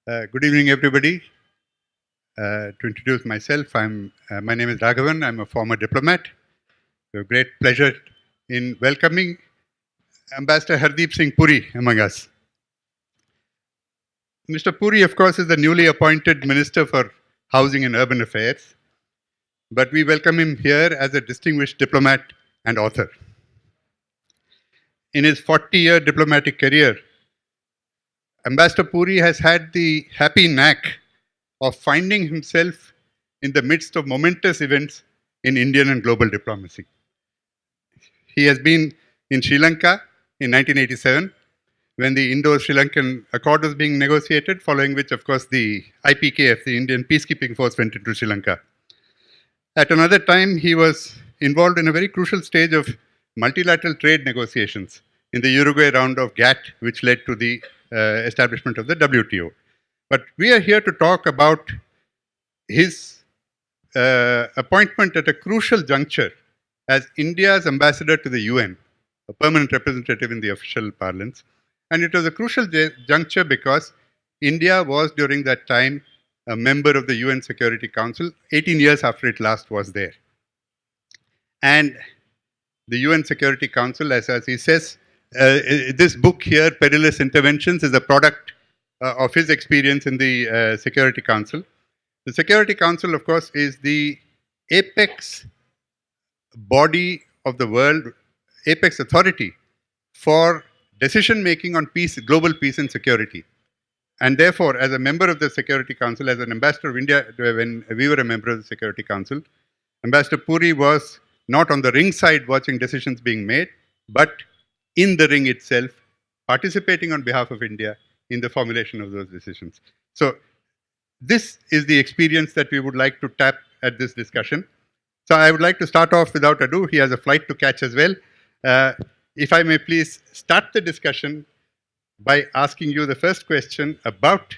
Good evening, everybody. To introduce myself, my name is Raghavan. I'm a former diplomat. We have great pleasure in welcoming Ambassador Hardeep Singh Puri among us. Mr. Puri, of course, is the newly appointed Minister for Housing and Urban Affairs, but we welcome him here as a distinguished diplomat and author. In his 40-year diplomatic career, Ambassador Puri has had the happy knack of finding himself in the midst of momentous events in Indian and global diplomacy. He has been in Sri Lanka in 1987 when the Indo-Sri Lankan Accord was being negotiated, following which, of course, the IPKF, the Indian Peacekeeping Force, went into Sri Lanka. At another time, he was involved in a very crucial stage of multilateral trade negotiations in the Uruguay round of GATT, which led to the establishment of the WTO. But we are here to talk about his appointment at a crucial juncture as India's ambassador to the UN, a permanent representative in the official parlance. And it was a crucial juncture because India was during that time a member of the UN Security Council, 18 years after it last was there. And the UN Security Council, as he says, this book here, Perilous Interventions, is a product of his experience in the Security Council. The Security Council, of course, is the apex body of the world, apex authority for decision making on peace, global peace and security. And therefore, as a member of the Security Council, as an ambassador of India, when we were a member of the Security Council, Ambassador Puri was not on the ring side watching decisions being made, but in the ring itself, participating on behalf of India in the formulation of those decisions. So this is the experience that we would like to tap at this discussion. So I would like to start off without ado. He has a flight to catch as well. If I may please start the discussion by asking you the first question about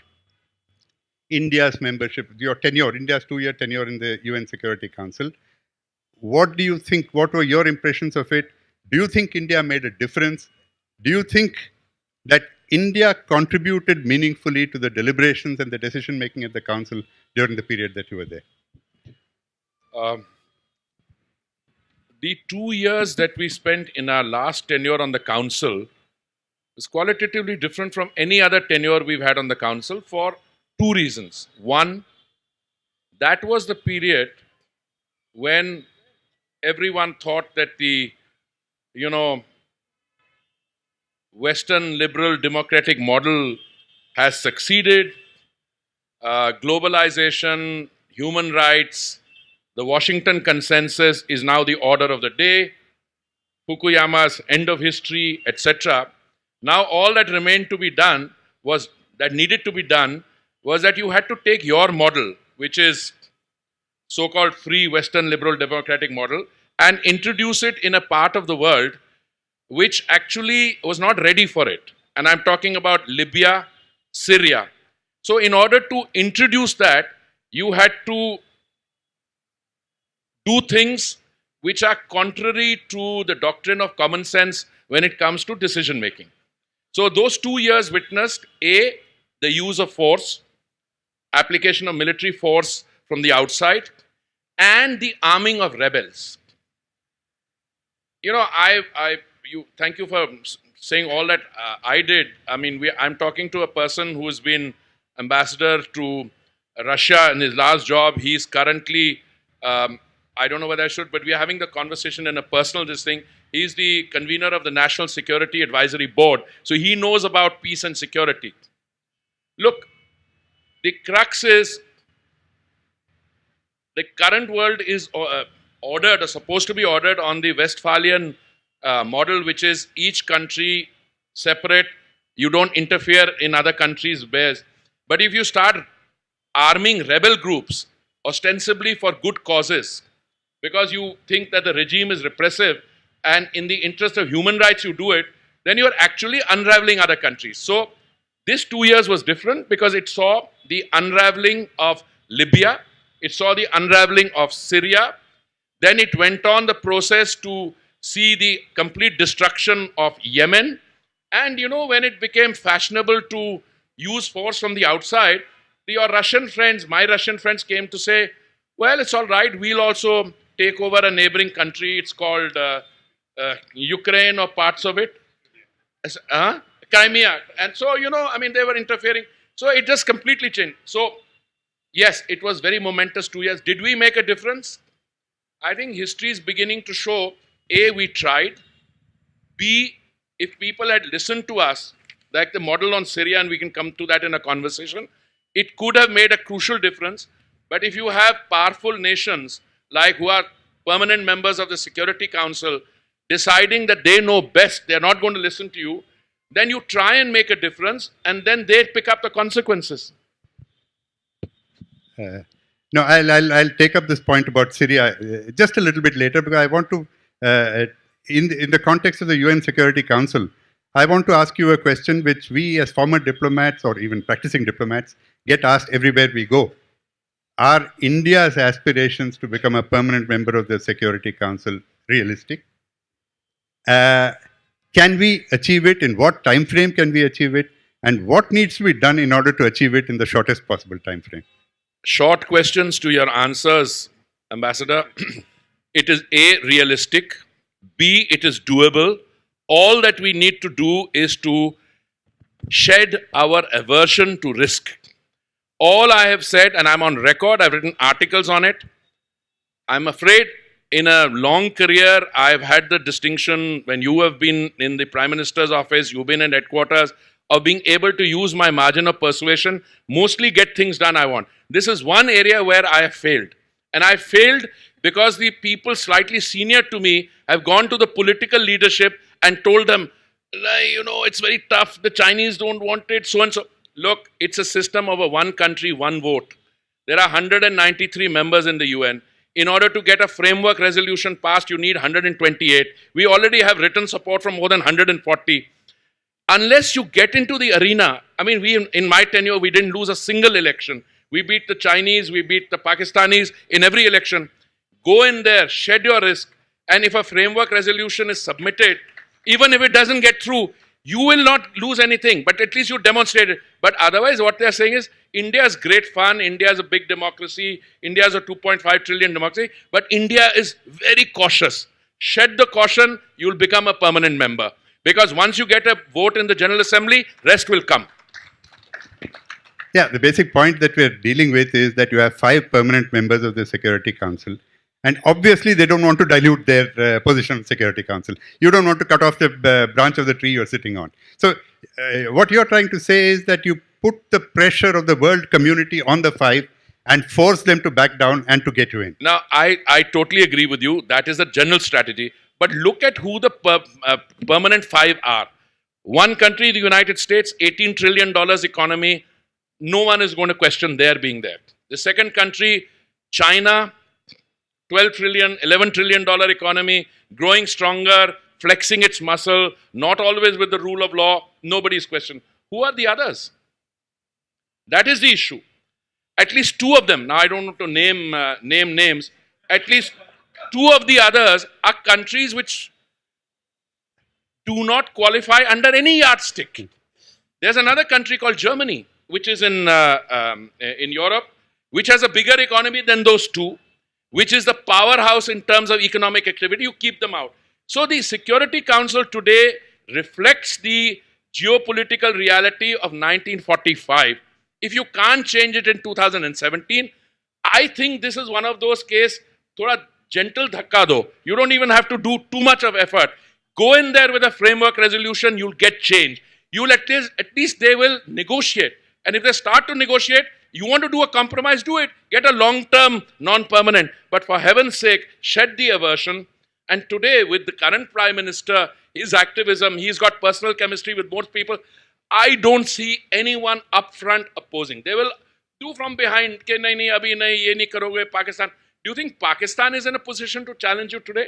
India's membership, your tenure, India's 2-year tenure in the UN Security Council. What do you think, what were your impressions of it? Do you think India made a difference? Do you think that India contributed meaningfully to the deliberations and the decision making at the Council during the period that you were there? The 2 years that we spent in our last tenure on the Council is qualitatively different from any other tenure we've had on the Council for two reasons. One, that was the period when everyone thought that the, Western liberal democratic model has succeeded. Globalization, human rights, the Washington Consensus is now the order of the day. Fukuyama's end of history, etc. Now all that remained to be done was that you had to take your model, which is so-called free Western liberal democratic model, and introduce it in a part of the world which actually was not ready for it. And I'm talking about Libya, Syria. So in order to introduce that, you had to do things which are contrary to the doctrine of common sense when it comes to decision making. So those 2 years witnessed A, the use of force, application of military force from the outside, and the arming of rebels. Thank you for saying all that I did. I mean, I'm talking to a person who has been ambassador to Russia in his last job. He's currently, I don't know whether I should, but we are having the conversation in a personal thing. He's the convener of the National Security Advisory Board. So he knows about peace and security. Look, the crux is the current world is ordered or supposed to be ordered on the Westphalian model, which is each country separate. You don't interfere in other countries' affairs. But if you start arming rebel groups, ostensibly for good causes, because you think that the regime is repressive and in the interest of human rights you do it, then you are actually unraveling other countries. So this 2 years was different because it saw the unraveling of Libya, it saw the unraveling of Syria, then it went on the process to see the complete destruction of Yemen. And when it became fashionable to use force from the outside, your Russian friends, my Russian friends came to say, well, it's all right, we'll also take over a neighboring country. It's called Ukraine or parts of it. Crimea. And so, they were interfering. So it just completely changed. So, yes, it was very momentous 2 years. Did we make a difference? I think history is beginning to show, A, we tried. B, if people had listened to us, like the model on Syria, and we can come to that in a conversation, it could have made a crucial difference. But if you have powerful nations like who are permanent members of the Security Council deciding that they know best, they're not going to listen to you, then you try and make a difference, and then they pick up the consequences. No, I'll take up this point about Syria just a little bit later, because I want to, in the context of the UN Security Council, I want to ask you a question which we as former diplomats or even practicing diplomats get asked everywhere we go. Are India's aspirations to become a permanent member of the Security Council realistic? Can we achieve it? In what time frame can we achieve it? And what needs to be done in order to achieve it in the shortest possible time frame? Short questions to your answers, Ambassador. It is A, realistic. B, it is doable. All that we need to do is to shed our aversion to risk. All I have said, and I'm on record, I've written articles on it. I'm afraid in a long career, I've had the distinction, when you have been in the Prime Minister's office, you've been in headquarters, of being able to use my margin of persuasion, mostly get things done I want. This is one area where I have failed. And I failed because the people slightly senior to me have gone to the political leadership and told them, it's very tough, the Chinese don't want it, so and so. Look, it's a system of a one country, one vote. There are 193 members in the UN. In order to get a framework resolution passed, you need 128. We already have written support from more than 140. Unless you get into the arena, in my tenure, we didn't lose a single election. We beat the Chinese, we beat the Pakistanis in every election. Go in there, shed your risk, and if a framework resolution is submitted, even if it doesn't get through, you will not lose anything, but at least you demonstrate it. But otherwise, what they're saying is, India is great fun, India is a big democracy, India is a 2.5 trillion democracy, but India is very cautious. Shed the caution, you'll become a permanent member. Because once you get a vote in the General Assembly, rest will come. Yeah, the basic point that we're dealing with is that you have 5 permanent members of the Security Council. And obviously, they don't want to dilute their position on the Security Council. You don't want to cut off the branch of the tree you're sitting on. So, what you're trying to say is that you put the pressure of the world community on the 5 and force them to back down and to get you in. Now, I totally agree with you. That is the general strategy. But look at who the permanent 5 are. One country, the United States, $18 trillion economy. No one is going to question their being there. The second country, China, $12 trillion, $11 trillion economy, growing stronger, flexing its muscle, not always with the rule of law. Nobody's questioned. Who are the others? That is the issue. At least 2 of them, now I don't want to name names, at least 2 of the others are countries which do not qualify under any yardstick. There's another country called Germany, which is in Europe, which has a bigger economy than those 2, which is the powerhouse in terms of economic activity. You keep them out. So the Security Council today reflects the geopolitical reality of 1945. If you can't change it in 2017, I think this is one of those cases, thoda gentle dhakka do. You don't even have to do too much of effort. Go in there with a framework resolution, you'll get change. You'll at least they will negotiate. And if they start to negotiate, you want to do a compromise, do it. Get a long-term, non-permanent. But for heaven's sake, shed the aversion. And today, with the current Prime Minister, his activism, he's got personal chemistry with most people. I don't see anyone up front opposing. They will do from behind, ke nahi, abhi nahi, ye nahi karoge, Pakistan. Do you think Pakistan is in a position to challenge you today?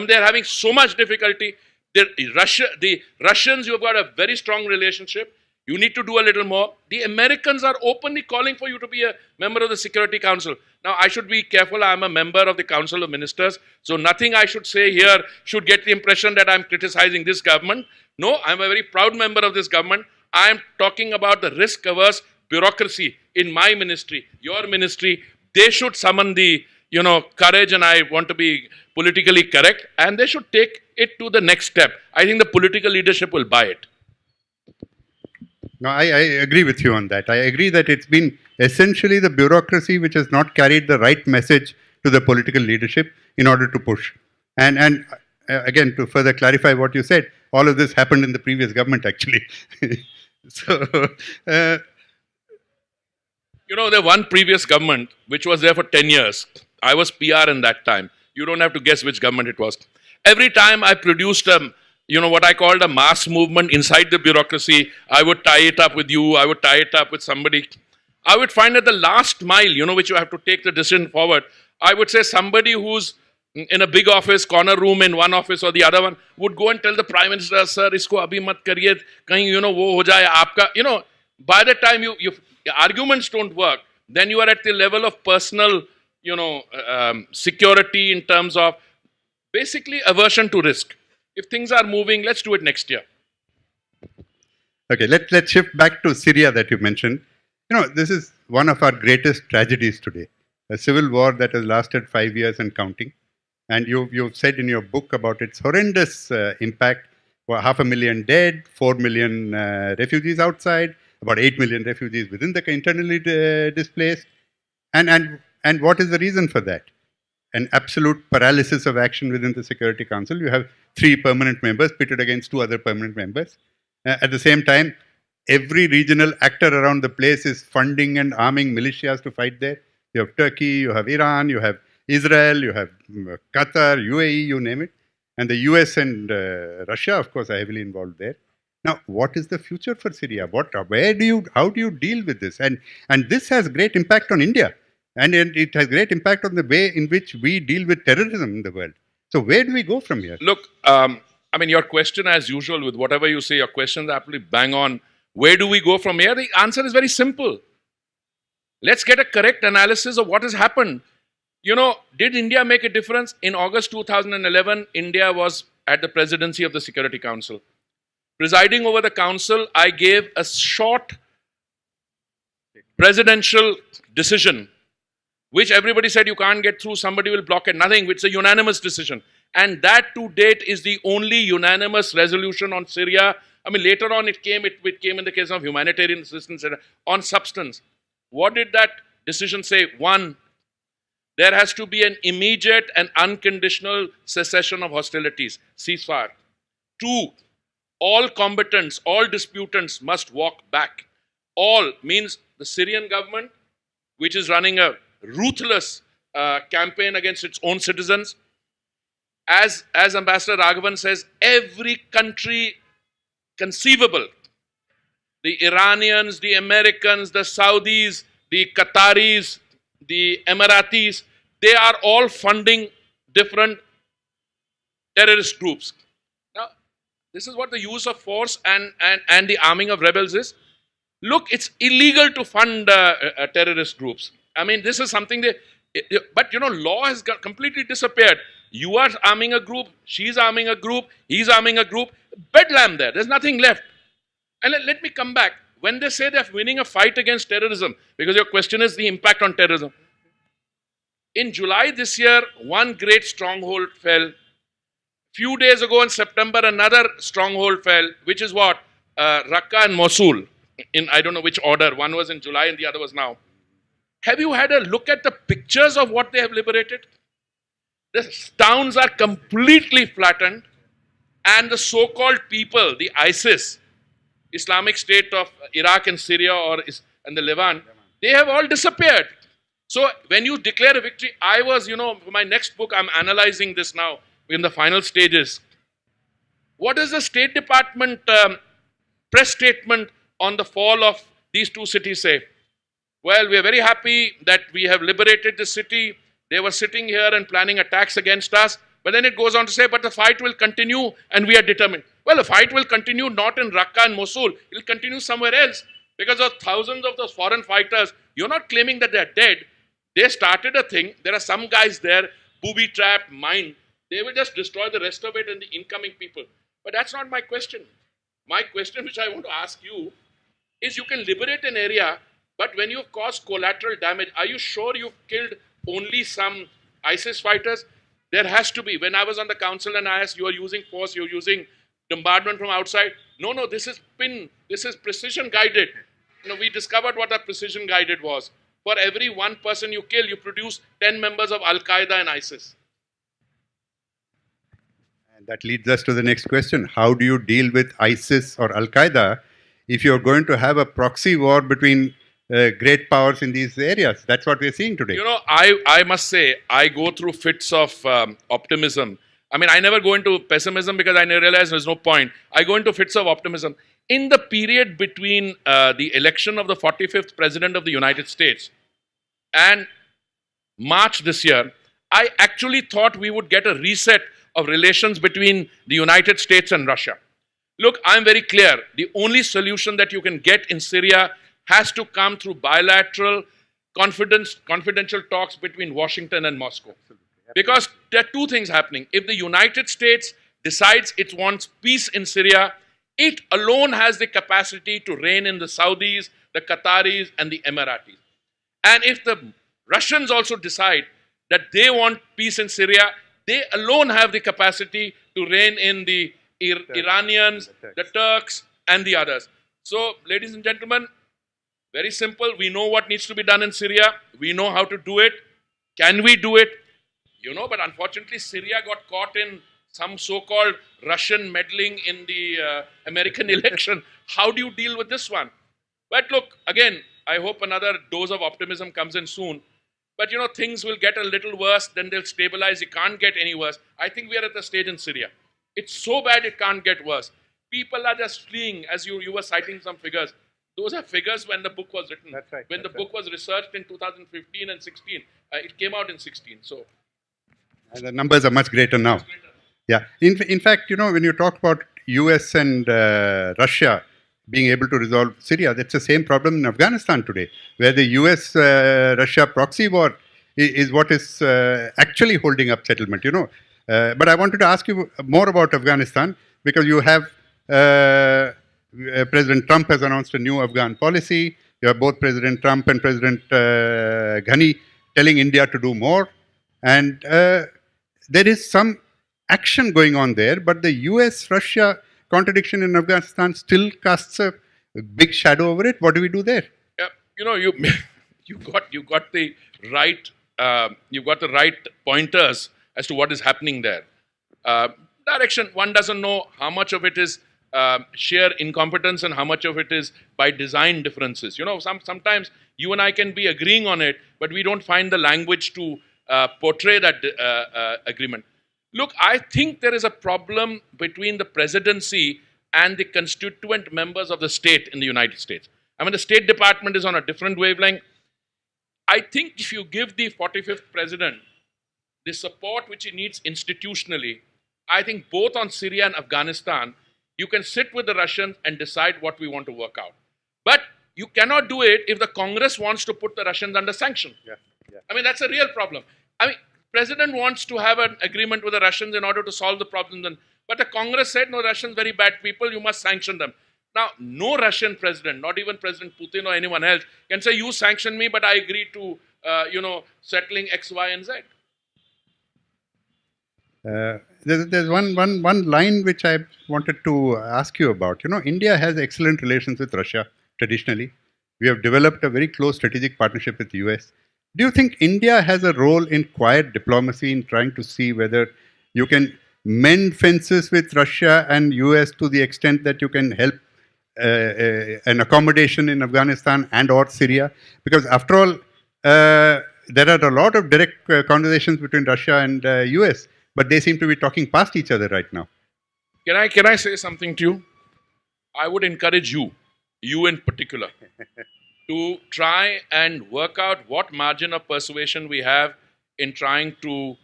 They're having so much difficulty. The Russians, you've got a very strong relationship. You need to do a little more. The Americans are openly calling for you to be a member of the Security Council. Now, I should be careful. I'm a member of the Council of Ministers. So nothing I should say here should get the impression that I'm criticizing this government. No, I'm a very proud member of this government. I am talking about the risk-averse bureaucracy in my ministry, your ministry. They should summon the, courage, and I want to be politically correct, and they should take it to the next step. I think the political leadership will buy it. No, I agree with you on that. I agree that it's been essentially the bureaucracy which has not carried the right message to the political leadership in order to push. And again, to further clarify what you said, all of this happened in the previous government, actually. So, the one previous government, which was there for 10 years, I was PR in that time. You don't have to guess which government it was. Every time I produced what I called a mass movement inside the bureaucracy, I would tie it up with you, I would tie it up with somebody. I would find at the last mile, which you have to take the decision forward, I would say somebody who's in a big office, corner room in one office or the other one, would go and tell the Prime Minister, sir, isko abhi mat kariye, kahin, wo ho jaye, aapka, by the time arguments don't work, then you are at the level of personal, security in terms of basically aversion to risk. If things are moving, let's do it next year. Okay, let's shift back to Syria that you mentioned. This is one of our greatest tragedies today. A civil war that has lasted 5 years and counting. And you've said in your book about its horrendous impact. 500,000 dead, 4 million refugees outside, about 8 million refugees within the internally displaced. And what is the reason for that? An absolute paralysis of action within the Security Council. You have 3 permanent members pitted against 2 other permanent members. At the same time, every regional actor around the place is funding and arming militias to fight there. You have Turkey, you have Iran, you have Israel, you have Qatar, UAE, you name it. And the US and Russia, of course, are heavily involved there. Now, what is the future for Syria? How do you deal with this? And this has great impact on India. And it has great impact on the way in which we deal with terrorism in the world. So where do we go from here? Look, your question, as usual, with whatever you say, your question is absolutely bang on. Where do we go from here? The answer is very simple. Let's get a correct analysis of what has happened. Did India make a difference? In August 2011, India was at the presidency of the Security Council. Presiding over the council, I gave a short presidential decision, which everybody said you can't get through, somebody will block it, nothing. It's a unanimous decision. And that to date is the only unanimous resolution on Syria. Later on it came in the case of humanitarian assistance on substance. What did that decision say? 1, there has to be an immediate and unconditional cessation of hostilities, ceasefire. 2, all combatants, all disputants must walk back. All means the Syrian government, which is running a ruthless campaign against its own citizens. As Ambassador Raghavan says, every country conceivable, the Iranians, the Americans, the Saudis, the Qataris, the Emiratis, they are all funding different terrorist groups. Now, this is what the use of force and the arming of rebels is. Look, it's illegal to fund terrorist groups. This is something but law has completely disappeared. You are arming a group, she's arming a group, he's arming a group. Bedlam there. There's nothing left. And let me come back. When they say they're winning a fight against terrorism, because your question is the impact on terrorism. In July this year, one great stronghold fell. Few days ago in September, another stronghold fell, which is what? Raqqa and Mosul. In I don't know which order. One was in July and the other was now. Have you had a look at the pictures of what they have liberated? The towns are completely flattened, and the so-called people, the ISIS, Islamic State of Iraq and Syria and the Levant, they have all disappeared. So when you declare a victory, I was, for my next book, I'm analyzing this now in the final stages. What does the State Department press statement on the fall of these 2 cities say? Well, we are very happy that we have liberated the city. They were sitting here and planning attacks against us. But then it goes on to say, but the fight will continue and we are determined. Well, the fight will continue not in Raqqa and Mosul. It will continue somewhere else. Because of thousands of those foreign fighters, you're not claiming that they're dead. They started a thing. There are some guys there, booby-trapped, mined. They will just destroy the rest of it and the incoming people. But that's not my question. My question, which I want to ask you, is you can liberate an area, but when you've caused collateral damage, are you sure you've killed only some ISIS fighters? There has to be. When I was on the council and I asked, you are using force, you're using bombardment from outside. No, no, this is precision guided. We discovered what a precision guided was. For every one person you kill, you produce 10 members of Al Qaeda and ISIS. And that leads us to the next question. How do you deal with ISIS or Al Qaeda if you're going to have a proxy war between great powers in these areas? That's what we're seeing today. I must say, I go through fits of optimism. I mean, I never go into pessimism because I realize there's no point. I go into fits of optimism. In the period between the election of the 45th President of the United States and March this year, I actually thought we would get a reset of relations between the United States and Russia. Look, I'm very clear. The only solution that you can get in Syria has to come through bilateral, confidential talks between Washington and Moscow. Because there are two things happening. If the United States decides it wants peace in Syria, it alone has the capacity to rein in the Saudis, the Qataris, and the Emiratis. And if the Russians also decide that they want peace in Syria, they alone have the capacity to rein in the Iranians, the Turks, and the others. So, ladies and gentlemen, very simple. We know what needs to be done in Syria. We know how to do it. Can we do it? But unfortunately, Syria got caught in some so-called Russian meddling in the American election. How do you deal with this one? But look, again, I hope another dose of optimism comes in soon. But things will get a little worse, then they'll stabilize. It can't get any worse. I think we are at the stage in Syria. It's so bad it can't get worse. People are just fleeing, as you were citing some figures. Those are figures when the book was written. That's right. When the book was researched in 2015 and 16. It came out in 16. So. And the numbers are much greater now. Yeah. In fact, when you talk about US and Russia being able to resolve Syria, that's the same problem in Afghanistan today, where the US-Russia proxy war is what is actually holding up settlement, But I wanted to ask you more about Afghanistan, because you have President Trump has announced a new Afghan policy. You have both President Trump and President Ghani telling India to do more. And there is some action going on there, but the US-Russia contradiction in Afghanistan still casts a big shadow over it. What do we do there? You got the right pointers as to what is happening there. Direction, one doesn't know how much of it is sheer incompetence and how much of it is by design differences. Sometimes you and I can be agreeing on it, but we don't find the language to portray that agreement. Look, I think there is a problem between the presidency and the constituent members of the state in the United States. I mean, the State Department is on a different wavelength. I think if you give the 45th president the support which he needs institutionally, I think both on Syria and Afghanistan, you can sit with the Russians and decide what we want to work out. But you cannot do it if the Congress wants to put the Russians under sanction. Yeah. I mean, that's a real problem. I mean, President wants to have an agreement with the Russians in order to solve the problem. But the Congress said, no, Russians very bad people, you must sanction them. Now, no Russian president, not even President Putin or anyone else, can say, you sanction me, but I agree to, settling X, Y, and Z. There's one line which I wanted to ask you about. India has excellent relations with Russia, traditionally. We have developed a very close strategic partnership with the US. Do you think India has a role in quiet diplomacy in trying to see whether you can mend fences with Russia and US to the extent that you can help an accommodation in Afghanistan and or Syria? Because after all, there are a lot of direct conversations between Russia and US, but they seem to be talking past each other right now. Can I say something to you? I would encourage you in particular, to try and work out what margin of persuasion we have in trying to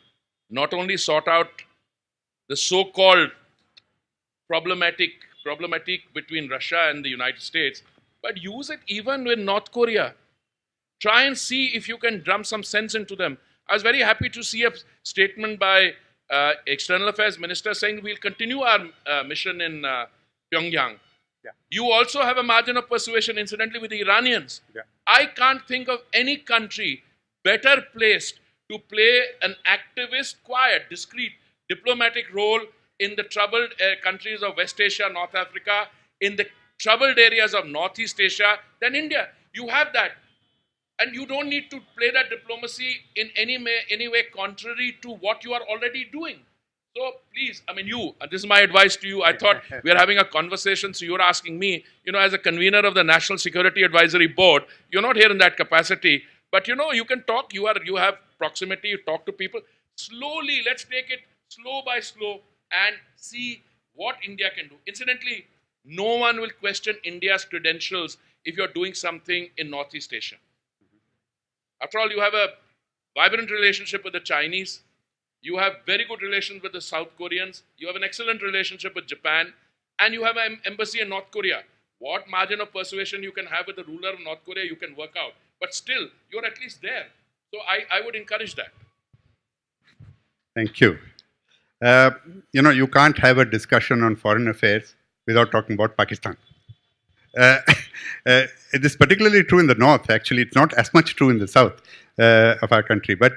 not only sort out the so-called problematic between Russia and the United States, but use it even with North Korea. Try and see if you can drum some sense into them. I was very happy to see a statement by External Affairs Minister saying we'll continue our mission in Pyongyang. Yeah. You also have a margin of persuasion, incidentally, with the Iranians. Yeah. I can't think of any country better placed to play an activist, quiet, discreet, diplomatic role in the troubled countries of West Asia, North Africa, in the troubled areas of Northeast Asia than India. You have that. And you don't need to play that diplomacy in any way contrary to what you are already doing. So please, I mean, this is my advice to you. I thought we are having a conversation, so you're asking me, as a convener of the National Security Advisory Board, you're not here in that capacity, but you can talk, you have proximity, you talk to people. Slowly, let's take it slow by slow and see what India can do. Incidentally, no one will question India's credentials if you're doing something in Northeast Asia. After all, you have a vibrant relationship with the Chinese. You have very good relations with the South Koreans. You have an excellent relationship with Japan. And you have an embassy in North Korea. What margin of persuasion you can have with the ruler of North Korea, you can work out. But still, you're at least there. So I would encourage that. Thank you. You can't have a discussion on foreign affairs without talking about Pakistan. It is particularly true in the north. Actually, it's not as much true in the south of our country. But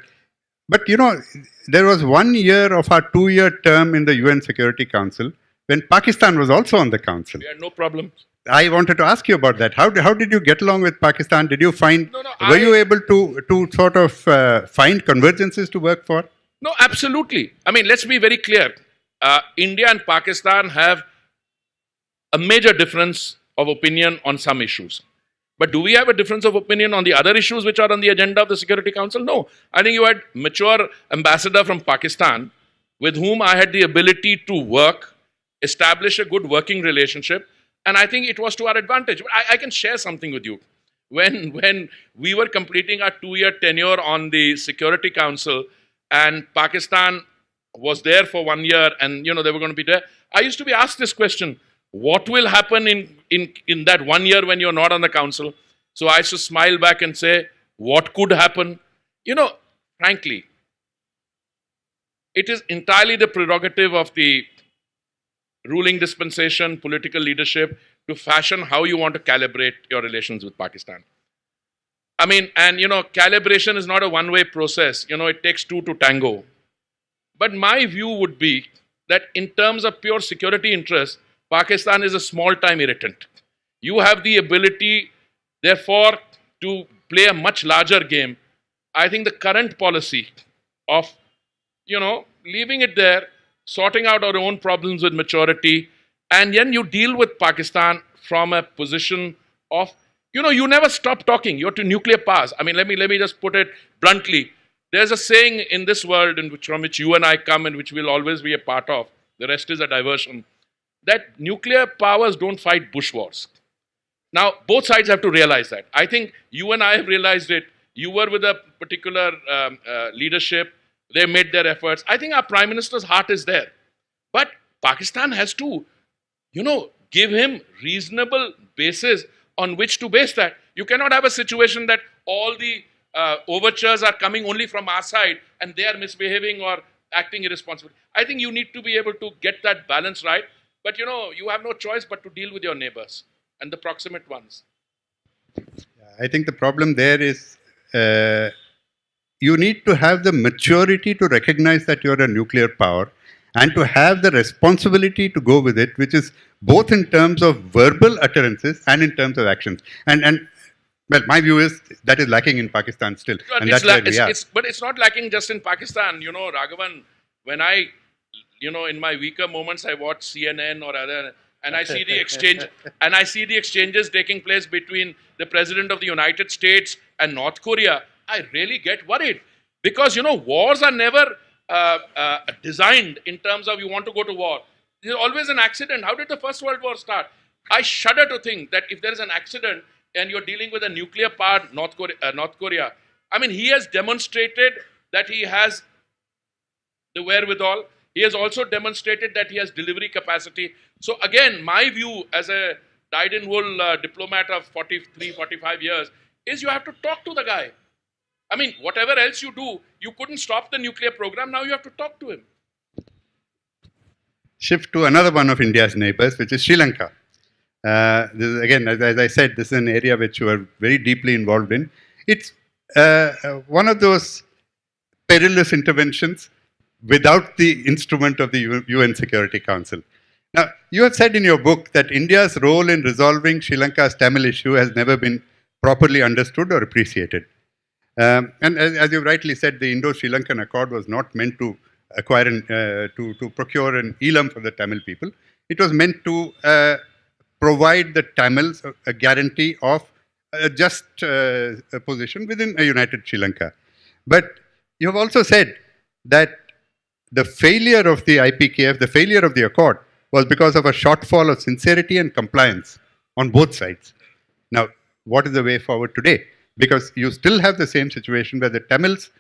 there was 1 year of our 2-year term in the UN Security Council when Pakistan was also on the council. We had no problem. I wanted to ask you about that. How did you get along with Pakistan? Did you find? Were you able to sort of find convergences to work for? No, absolutely. I mean, let's be very clear. India and Pakistan have a major difference of opinion on some issues. But do we have a difference of opinion on the other issues which are on the agenda of the Security Council? No. I think you had mature ambassador from Pakistan with whom I had the ability to work, establish a good working relationship, and I think it was to our advantage. I can share something with you. When we were completing our 2-year tenure on the Security Council and Pakistan was there for 1 year and they were going to be there, I used to be asked this question: what will happen in that 1 year when you're not on the council? So I used to smile back and say, what could happen? Frankly, it is entirely the prerogative of the ruling dispensation, political leadership, to fashion how you want to calibrate your relations with Pakistan. I mean, and calibration is not a one-way process. It takes two to tango. But my view would be that in terms of pure security interests, Pakistan is a small-time irritant. You have the ability, therefore, to play a much larger game. I think the current policy of, leaving it there, sorting out our own problems with maturity, and then you deal with Pakistan from a position of, you never stop talking. You're to nuclear powers. I mean, let me just put it bluntly. There's a saying in this world from which you and I come and which we'll always be a part of. The rest is a diversion. That nuclear powers don't fight bush wars. Now, both sides have to realize that. I think you and I have realized it. You were with a particular leadership. They made their efforts. I think our Prime Minister's heart is there. But Pakistan has to, give him reasonable basis on which to base that. You cannot have a situation that all the overtures are coming only from our side and they are misbehaving or acting irresponsibly. I think you need to be able to get that balance right. But you have no choice but to deal with your neighbors and the proximate ones. I think the problem there is you need to have the maturity to recognize that you're a nuclear power and to have the responsibility to go with it, which is both in terms of verbal utterances and in terms of actions. And well, my view is that is lacking in Pakistan still. And that's where we are. But it's not lacking just in Pakistan. Raghavan, when I, in my weaker moments, I watch CNN or other, and I see the exchange, and I see the exchanges taking place between the President of the United States and North Korea, I really get worried. Because, wars are never designed in terms of you want to go to war. There's always an accident. How did the First World War start? I shudder to think that if there is an accident and you're dealing with a nuclear-powered North Korea, I mean, he has demonstrated that he has the wherewithal. He has also demonstrated that he has delivery capacity. So again, my view as a dyed-in-wool diplomat of 43, 45 years is you have to talk to the guy. I mean, whatever else you do, you couldn't stop the nuclear program. Now you have to talk to him. Shift to another one of India's neighbors, which is Sri Lanka. This is, again, as I said, this is an area which you are very deeply involved in. It's one of those perilous interventions without the instrument of the UN Security Council. Now, you have said in your book that India's role in resolving Sri Lanka's Tamil issue has never been properly understood or appreciated. And as you rightly said, the Indo-Sri Lankan Accord was not meant to acquire to procure an elam for the Tamil people. It was meant to provide the Tamils a guarantee of a just position within a united Sri Lanka. But you have also said that the failure of the IPKF, the failure of the accord, was because of a shortfall of sincerity and compliance on both sides. Now, what is the way forward today? Because you still have the same situation where the Tamils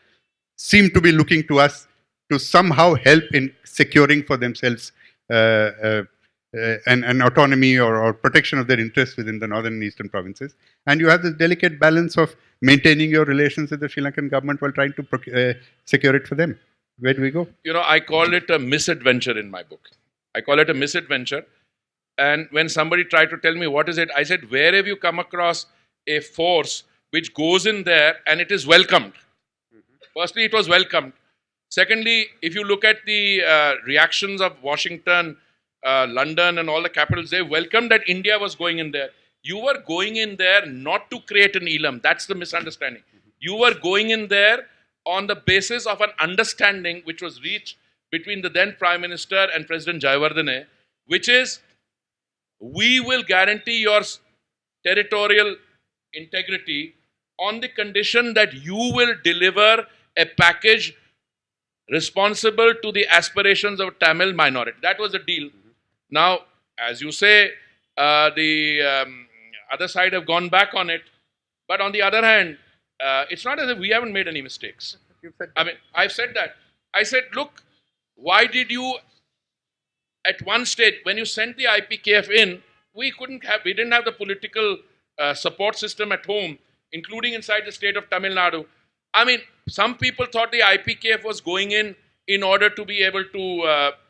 seem to be looking to us to somehow help in securing for themselves an autonomy or protection of their interests within the northern and eastern provinces. And you have this delicate balance of maintaining your relations with the Sri Lankan government while trying to secure it for them. Where do we go? You know, I call it a misadventure in my book. I call it a misadventure. And when somebody tried to tell me what is it, I said, where have you come across a force which goes in there and it is welcomed? Firstly, it was welcomed. Secondly, if you look at the reactions of Washington, London and all the capitals, they welcomed that India was going in there. You were going in there not to create an elam. That's the misunderstanding. You were going in there on the basis of an understanding which was reached between the then Prime Minister and President Jayawardene, which is, we will guarantee your territorial integrity on the condition that you will deliver a package responsible to the aspirations of Tamil minority. That was the deal. Now, as you say, the other side have gone back on it. But on the other hand, it's not as if we haven't made any mistakes. I mean, I've said that. I said, look, why did you, at one stage, when you sent the IPKF in, we didn't have the political support system at home, including inside the state of Tamil Nadu. I mean, some people thought the IPKF was going in order to be able to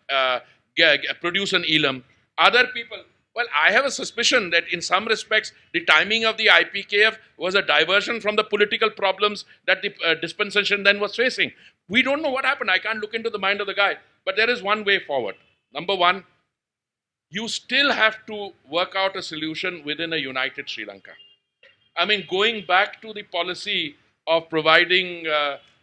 produce an elam. Other people, well, I have a suspicion that in some respects, the timing of the IPKF was a diversion from the political problems that the dispensation then was facing. We don't know what happened. I can't look into the mind of the guy. But there is one way forward. Number one, you still have to work out a solution within a united Sri Lanka. I mean, going back to the policy of providing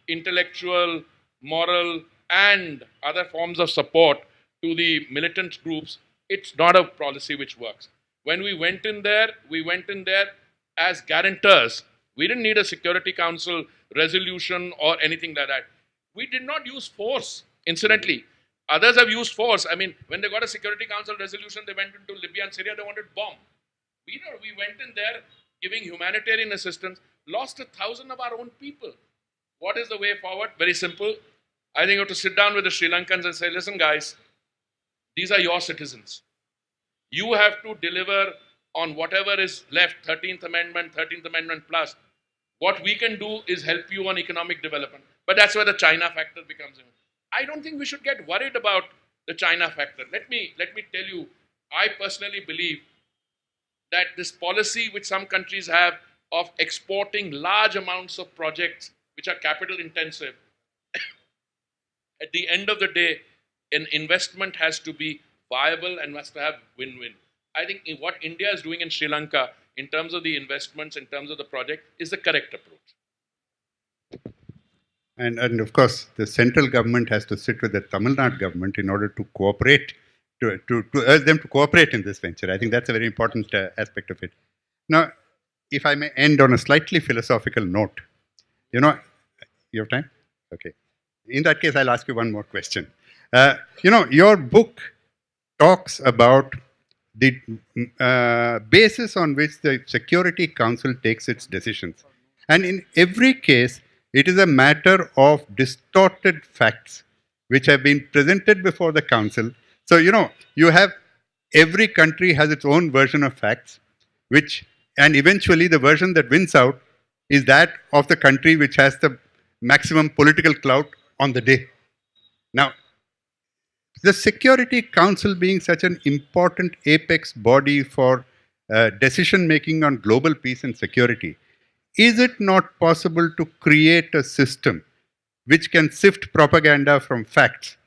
intellectual, moral, and other forms of support to the militant groups, it's not a policy which works. When we went in there as guarantors. We didn't need a Security Council resolution or anything like that. We did not use force, incidentally. Others have used force. I mean, when they got a Security Council resolution, they went into Libya and Syria, they wanted bomb. We went in there giving humanitarian assistance, lost 1,000 of our own people. What is the way forward? Very simple. I think you have to sit down with the Sri Lankans and say, listen guys, these are your citizens. You have to deliver on whatever is left, 13th Amendment plus. What we can do is help you on economic development. But that's where the China factor becomes in. I don't think we should get worried about the China factor. Let me tell you, I personally believe that this policy which some countries have of exporting large amounts of projects which are capital intensive, at the end of the day, an investment has to be viable and must have win-win. I think what India is doing in Sri Lanka in terms of the investments, in terms of the project, is the correct approach. And of course, the central government has to sit with the Tamil Nadu government in order to cooperate, to urge them to cooperate in this venture. I think that's a very important aspect of it. Now, if I may end on a slightly philosophical note, you have time? Okay. In that case, I'll ask you one more question. Your book talks about the basis on which the Security Council takes its decisions. And in every case, it is a matter of distorted facts which have been presented before the Council. So, you have every country has its own version of facts, and eventually the version that wins out is that of the country which has the maximum political clout on the day. Now, the Security Council being such an important apex body for decision making on global peace and security, is it not possible to create a system which can sift propaganda from facts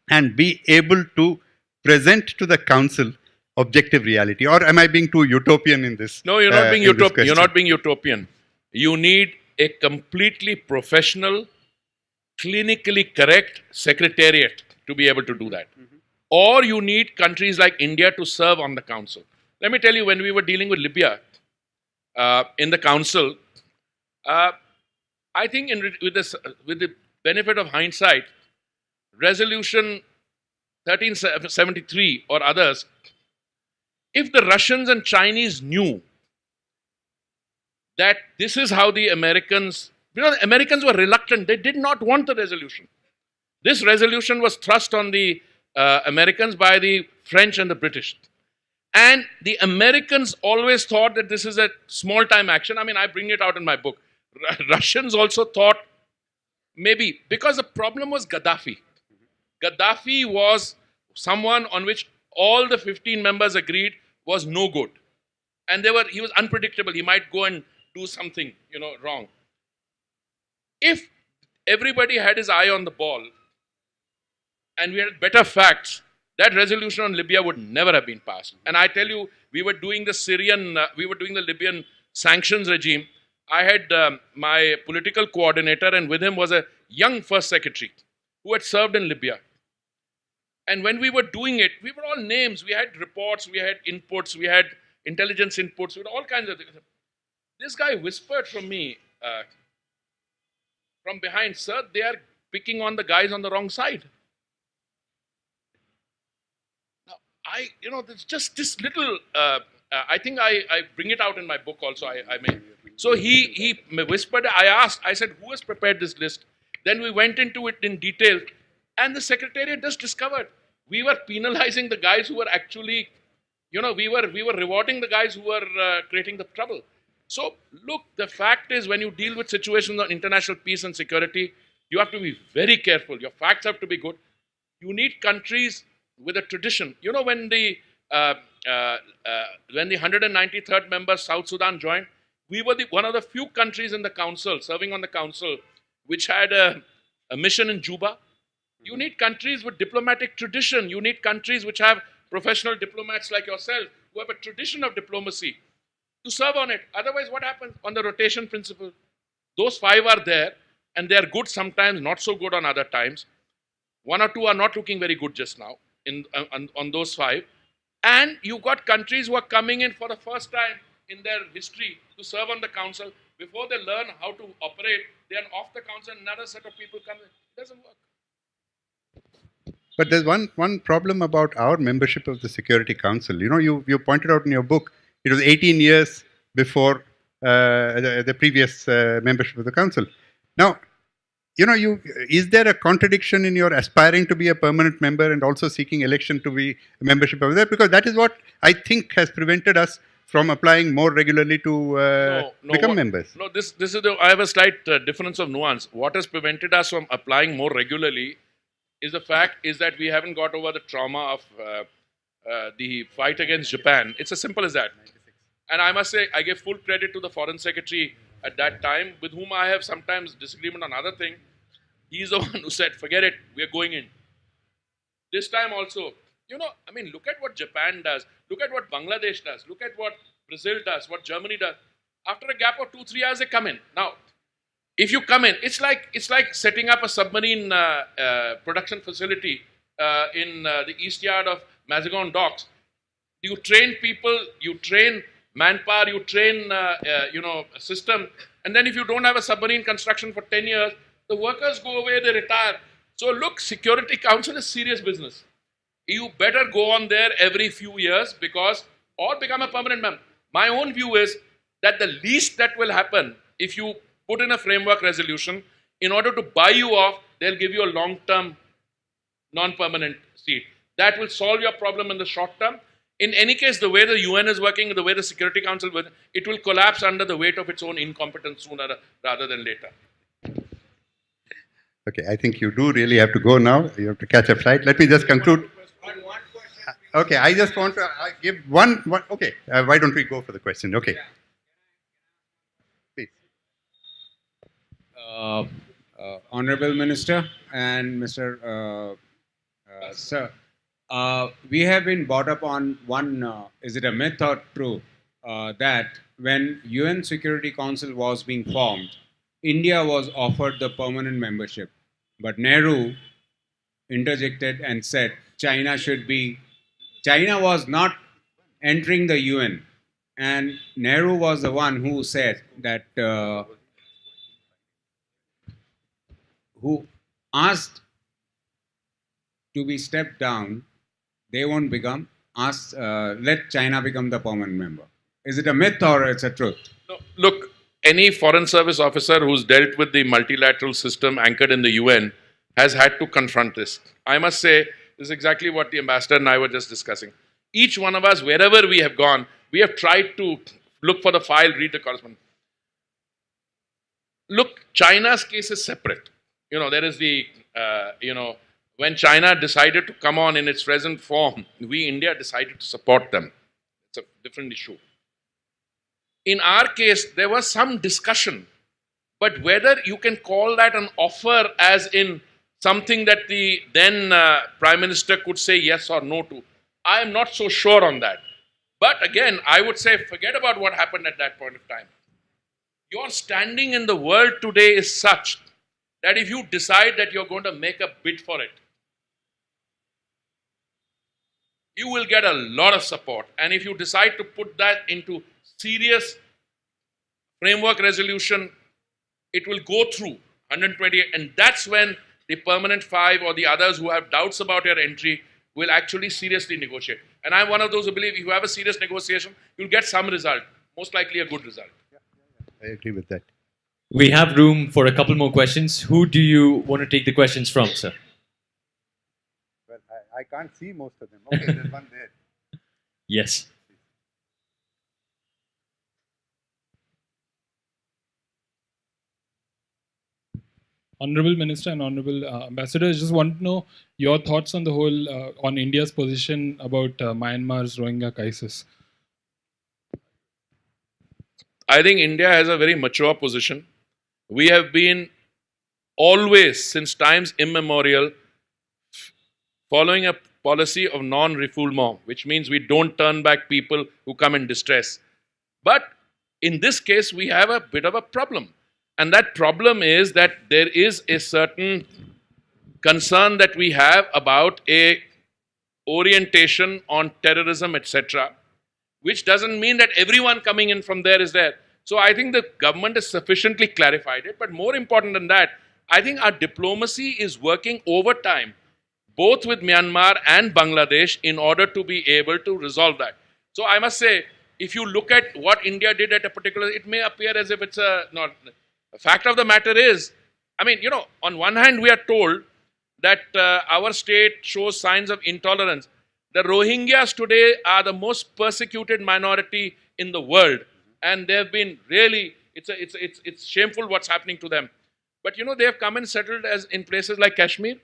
and be able to present to the council objective reality? Or am I being too utopian in this? No, you're not being in this utopian. You're question? not being utopian. You need a completely professional, clinically correct secretariat to be able to do that. Or you need countries like India to serve on the council. Let me tell you, when we were dealing with Libya in the council, I think with the benefit of hindsight, resolution 1373 or others, if the Russians and Chinese knew that this is how the Americans, because the Americans were reluctant, they did not want the resolution. This resolution was thrust on the Americans by the French and the British. And the Americans always thought that this is a small time action. I mean, I bring it out in my book. Russians also thought maybe, because the problem was Gaddafi. Gaddafi was someone on which all the 15 members agreed was no good. And he was unpredictable. He might go and do something, wrong. If everybody had his eye on the ball and we had better facts, that resolution on Libya would never have been passed. And I tell you, we were doing the Libyan sanctions regime. I had my political coordinator, and with him was a young first secretary who had served in Libya. And when we were doing it, we were all names. We had reports, we had inputs, we had intelligence inputs, we had all kinds of things. This guy whispered from me, from behind, "Sir, they are picking on the guys on the wrong side." Now, there's just this little, I think I bring it out in my book also, I may. So he whispered, I said, "Who has prepared this list?" Then we went into it in detail, and the secretariat just discovered we were penalizing the guys who were actually, we were rewarding the guys who were creating the trouble. So look, the fact is, when you deal with situations on international peace and security, you have to be very careful. Your facts have to be good. You need countries with a tradition. When the 193rd member South Sudan joined, we were one of the few countries in the council, serving on the council, which had a mission in Juba. You need countries with diplomatic tradition. You need countries which have professional diplomats like yourself, who have a tradition of diplomacy, to serve on it. Otherwise, what happens? On the rotation principle, those 5 are there, and they are good sometimes, not so good on other times. 1 or 2 are not looking very good just now on those 5. And you've got countries who are coming in for the first time in their history to serve on the council. Before they learn how to operate, they are off the council, and another set of people come in. It doesn't work. But there's one problem about our membership of the Security Council. You pointed out in your book, it was 18 years before the previous membership of the council. Now, is there a contradiction in your aspiring to be a permanent member and also seeking election to be a membership of that? Because that is what I think has prevented us from applying more regularly to become members. No, I have a slight difference of nuance. What has prevented us from applying more regularly is the fact is that we haven't got over the trauma of the fight against Japan. It's as simple as that. And I must say, I give full credit to the foreign secretary at that time, with whom I have sometimes disagreement on other things. He's the one who said, "Forget it, we're going in." This time also, look at what Japan does. Look at what Bangladesh does. Look at what Brazil does, what Germany does. After a gap of 2-3 years, they come in. Now, if you come in, it's like setting up a submarine production facility in the east yard of Mazagon Docks. You train people, you train manpower, you train a system, and then if you don't have a submarine construction for 10 years, the workers go away, they retire. So look, Security Council is serious business. You better go on there every few years, or become a permanent member. My own view is that the least that will happen, if you put in a framework resolution, in order to buy you off, they'll give you a long-term, non-permanent seat. That will solve your problem in the short term. In any case, the way the UN is working, the way the Security Council works, it will collapse under the weight of its own incompetence sooner rather than later. Okay, I think you do really have to go now. You have to catch a flight. Let me just conclude. Okay, I just want to give one. Okay, why don't we go for the question? Okay, please. uh, Honorable Minister and Mr. Sir, we have been brought up on one, is it a myth or true, that when UN Security Council was being formed, India was offered the permanent membership, but Nehru interjected and said China was not entering the UN. And Nehru was the one who said that, who asked to be stepped down, they won't become, let China become the permanent member. Is it a myth or it's a truth? No, look, any foreign service officer who's dealt with the multilateral system anchored in the UN has had to confront this. I must say, this is exactly what the ambassador and I were just discussing. Each one of us, wherever we have gone, we have tried to look for the file, read the correspondence. Look, China's case is separate. There is the, when China decided to come on in its present form, we, India, decided to support them. It's a different issue. In our case, there was some discussion, but whether you can call that an offer as in something that the then Prime Minister could say yes or no to, I am not so sure on that. But again, I would say forget about what happened at that point of time. Your standing in the world today is such that if you decide that you're going to make a bid for it, you will get a lot of support. And if you decide to put that into serious framework resolution, it will go through 128. And that's when the permanent five or the others who have doubts about your entry will actually seriously negotiate. And I'm one of those who believe if you have a serious negotiation, you'll get some result, most likely a good result. I agree with that. We have room for a couple more questions. Who do you want to take the questions from, sir? Well, I can't see most of them. Okay, there's one there. Yes. Honorable Minister and Honorable Ambassador, I just want to know your thoughts on the whole, on India's position about Myanmar's Rohingya crisis. I think India has a very mature position. We have been always, since times immemorial, following a policy of non-refoulement, which means we don't turn back people who come in distress. But in this case, we have a bit of a problem. And that problem is that there is a certain concern that we have about a orientation on terrorism, etc., which doesn't mean that everyone coming in from there is there. So I think the government has sufficiently clarified it. But more important than that, I think our diplomacy is working overtime, both with Myanmar and Bangladesh, in order to be able to resolve that. So I must say, if you look at what India did at a particular, it may appear as if it's not. The fact of the matter is, on one hand, we are told that our state shows signs of intolerance. The Rohingyas today are the most persecuted minority in the world. And they've been really, it's shameful what's happening to them. But they have come and settled as in places like Kashmir.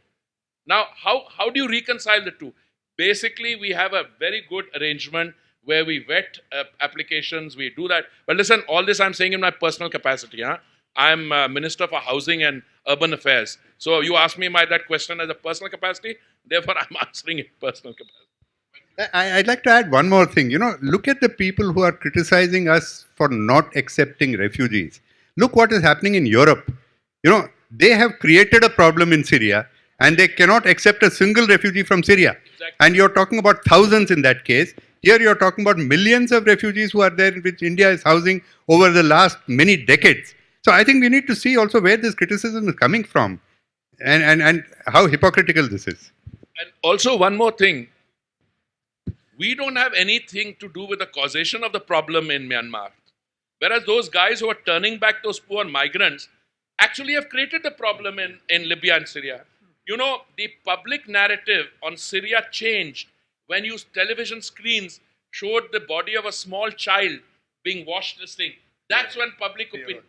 Now, how do you reconcile the two? Basically, we have a very good arrangement where we vet applications, we do that. But listen, all this I'm saying in my personal capacity. I'm Minister for Housing and Urban Affairs. So you asked me that question as a personal capacity, therefore I'm answering in personal capacity. I'd like to add one more thing. Look at the people who are criticizing us for not accepting refugees. Look what is happening in Europe. They have created a problem in Syria and they cannot accept a single refugee from Syria. Exactly. And you're talking about thousands in that case. Here you're talking about millions of refugees who are there, which India is housing over the last many decades. So I think we need to see also where this criticism is coming from and how hypocritical this is. And also one more thing. We don't have anything to do with the causation of the problem in Myanmar. Whereas those guys who are turning back those poor migrants actually have created the problem in Libya and Syria. The public narrative on Syria changed when television screens showed the body of a small child being washed this thing. That's when public opinion,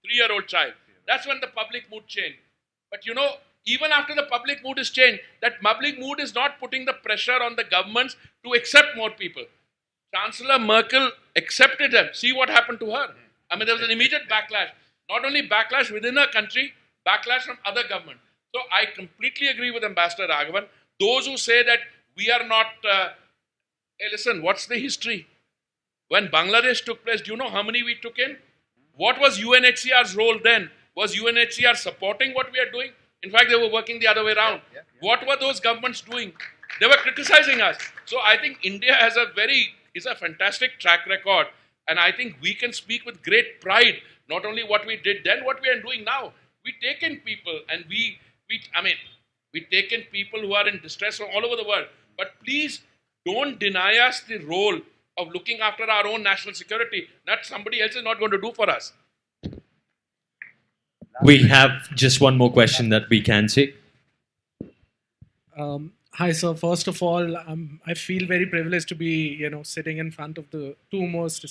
3-year-old child. That's when the public mood changed. But even after the public mood is changed, that public mood is not putting the pressure on the governments to accept more people. Chancellor Merkel accepted them. See what happened to her. I mean, there was an immediate backlash. Not only backlash within her country, backlash from other governments. So I completely agree with Ambassador Raghavan. Those who say that we are not, hey, listen, what's the history? When Bangladesh took place, do you know how many we took in? What was UNHCR's role then? Was UNHCR supporting what we are doing? In fact, they were working the other way around. What were those governments doing? They were criticizing us. So I think India has a fantastic track record. And I think we can speak with great pride, not only what we did then, what we are doing now. We take in people and we take in people who are in distress from all over the world. But please don't deny us the role of looking after our own national security. That somebody else is not going to do for us. We have just one more question that we can take. Hi, sir. First of all, I feel very privileged to be, sitting in front of the two most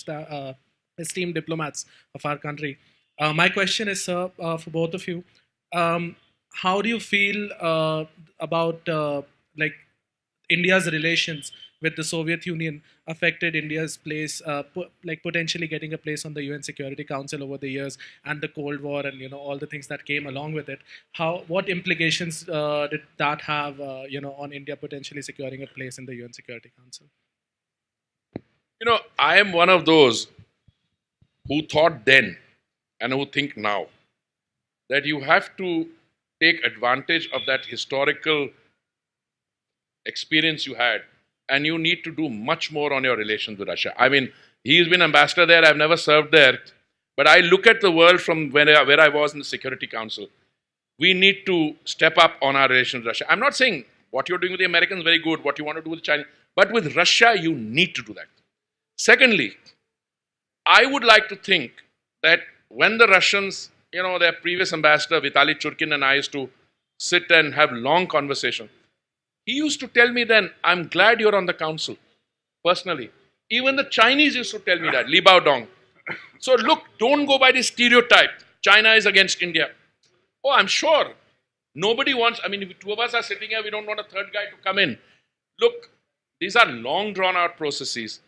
esteemed diplomats of our country. My question is, sir, for both of you, how do you feel about India's relations with the Soviet Union affected India's place, potentially getting a place on the UN Security Council over the years, and the Cold War, and all the things that came along with it? What implications did that have, on India potentially securing a place in the UN Security Council? I am one of those who thought then and who think now that you have to take advantage of that historical experience you had, and you need to do much more on your relations with Russia. I mean, he's been ambassador there. I've never served there. But I look at the world from where I was in the Security Council. We need to step up on our relations with Russia. I'm not saying what you're doing with the Americans is very good, what you want to do with China. But with Russia, you need to do that. Secondly, I would like to think that when the Russians, their previous ambassador, Vitaly Churkin, and I used to sit and have long conversation, he used to tell me then, I'm glad you're on the council, personally. Even the Chinese used to tell me that, Li Baodong. So look, don't go by the stereotype. China is against India. Oh, I'm sure. Nobody wants, if two of us are sitting here, we don't want a third guy to come in. Look, these are long drawn out processes.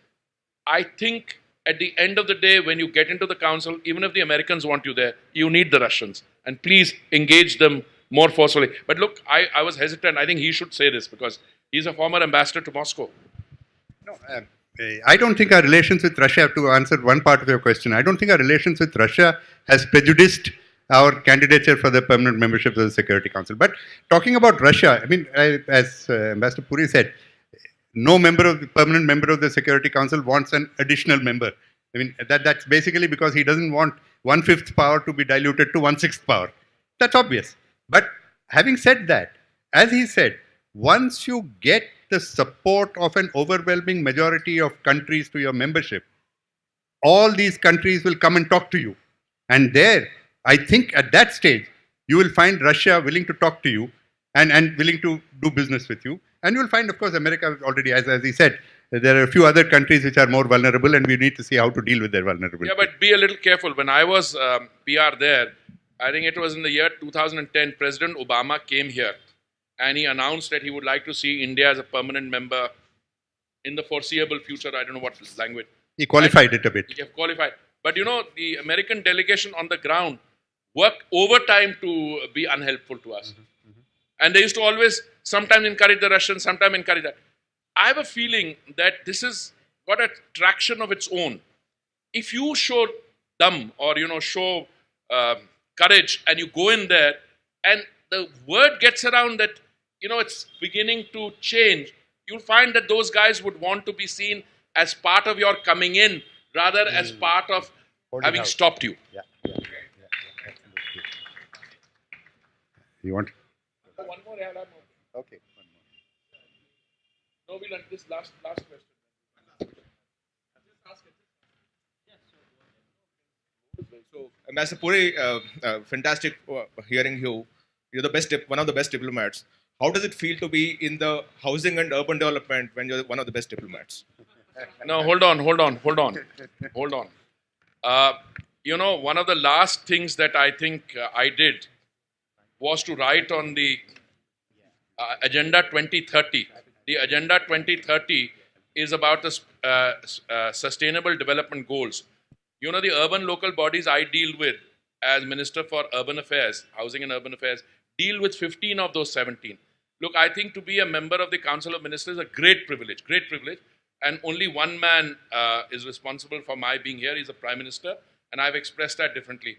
I think at the end of the day, when you get into the council, even if the Americans want you there, you need the Russians. And please engage them more forcefully. But look, I was hesitant. I think he should say this because he's a former ambassador to Moscow. No, I don't think our relations with Russia, to answer one part of your question, I don't think our relations with Russia has prejudiced our candidature for the permanent membership of the Security Council. But talking about Russia, as Ambassador Puri said, no permanent member of the Security Council wants an additional member. That's basically because he doesn't want 1/5 power to be diluted to 1/6 power. That's obvious. But having said that, as he said, once you get the support of an overwhelming majority of countries to your membership, all these countries will come and talk to you. And there, I think at that stage, you will find Russia willing to talk to you and willing to do business with you. And you will find, of course, America already, as he said, there are a few other countries which are more vulnerable, and we need to see how to deal with their vulnerability. Yeah, but be a little careful. When I was PR there, I think it was in the year 2010, President Obama came here and he announced that he would like to see India as a permanent member in the foreseeable future. I don't know what language. He qualified it a bit. He qualified. But the American delegation on the ground worked overtime to be unhelpful to us. And they used to always sometimes encourage the Russians, sometimes encourage that. I have a feeling that this has got a traction of its own. If you show dum or, show courage and you go in there and the word gets around that, it's beginning to change, you'll find that those guys would want to be seen as part of your coming in rather as part of having stopped you. Yeah, absolutely. You want? One more, yeah, Okay. No, we'll end this last question. So, Ambassador Puri, fantastic hearing you. You're one of the best diplomats. How does it feel to be in the housing and urban development when you're one of the best diplomats? No, hold on. One of the last things that I think I did was to write on the Agenda 2030. The Agenda 2030 is about the Sustainable Development Goals. You know, the urban local bodies I deal with as Minister for Urban Affairs, Housing and Urban Affairs, deal with 15 of those 17. Look, I think to be a member of the Council of Ministers is a great privilege, and only one man is responsible for my being here. He's the Prime Minister, and I've expressed that differently.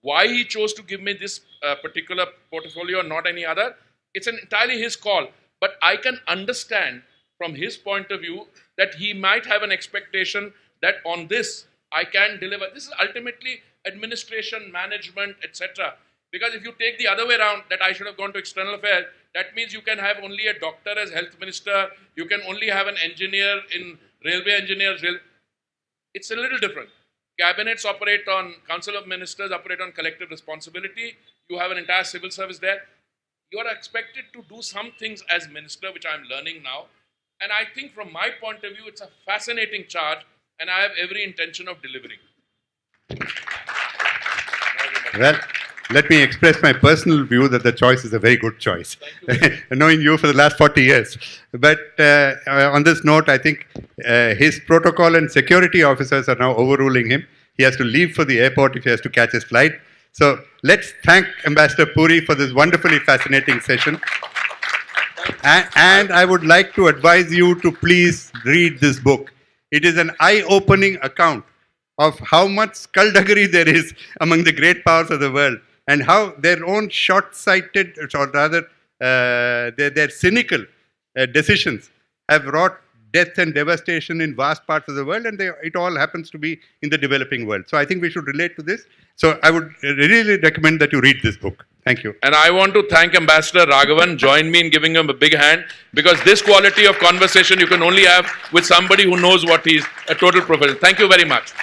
Why he chose to give me this particular portfolio and not any other, it's entirely his call. But I can understand from his point of view that he might have an expectation that on this I can deliver. This is ultimately administration, management, etc. Because if you take the other way around, that I should have gone to external affairs, that means you can have only a doctor as health minister, you can only have an engineer in railway engineers. It's a little different. Cabinets operate on, Council of Ministers operate on collective responsibility. You have an entire civil service there. You are expected to do some things as minister, which I'm learning now. And I think from my point of view, it's a fascinating charge, and I have every intention of delivering. Well, let me express my personal view that the choice is a very good choice. Knowing you for the last 40 years. But on this note, I think his protocol and security officers are now overruling him. He has to leave for the airport if he has to catch his flight. So let's thank Ambassador Puri for this wonderfully fascinating session. And I would like to advise you to please read this book. It is an eye-opening account of how much skullduggery there is among the great powers of the world, and how their own short-sighted, or rather their cynical decisions have wrought death and devastation in vast parts of the world, and it all happens to be in the developing world. So I think we should relate to this. So I would really recommend that you read this book. Thank you. And I want to thank Ambassador Raghavan. Join me in giving him a big hand, because this quality of conversation you can only have with somebody who knows what he's a total professional. Thank you very much.